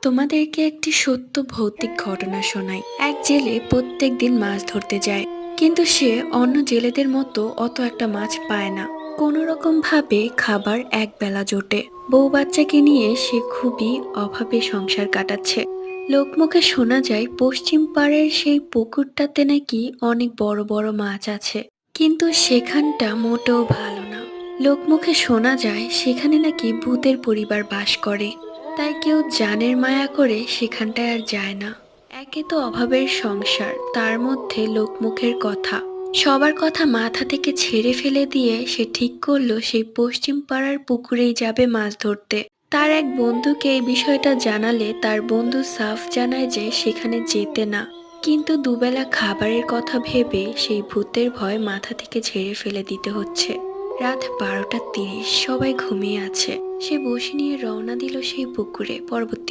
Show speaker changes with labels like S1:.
S1: তোমাদেরকে একটি সত্য ভৌতিক ঘটনা শোনাই। এক জেলে প্রত্যেক দিন মাছ ধরতে যায়, কিন্তু সে অন্য জেলেদের মতো অত একটা মাছ পায় না। কোনো রকম ভাবে খাবার এক বেলা জোটে। বউ বাচ্চাকে নিয়ে সে খুবই অভাবে সংসার কাটাচ্ছে। লোকমুখে শোনা যায় পশ্চিম পাড়ের সেই পুকুরটাতে নাকি অনেক বড় বড় মাছ আছে, কিন্তু সেখানটা মোটেও ভালো না। লোকমুখে শোনা যায় সেখানে নাকি ভূতের পরিবার বাস করে, তাই কেউ জানের মায়া করে সেখানটায় আর যায় না। একে তো অভাবের সংসার, তার মধ্যে লোকমুখের কথা, সবার কথা মাথা থেকে ছেড়ে ফেলে দিয়ে সে ঠিক করলো সেই পশ্চিম পাড়ার পুকুরেই যাবে মাছ ধরতে। তার এক বন্ধুকে এই বিষয়টা জানালে তার বন্ধু সাফ জানায় যে সেখানে যেতে না, কিন্তু দুবেলা খাবারের কথা ভেবে সেই ভূতের ভয় মাথা থেকে ঝেড়ে ফেলে দিতে হচ্ছে। রাত 12:30, সবাই ঘুমিয়ে আছে। সে বসে নিয়ে রওনা দিল সেই পুকুরে। পরবর্তী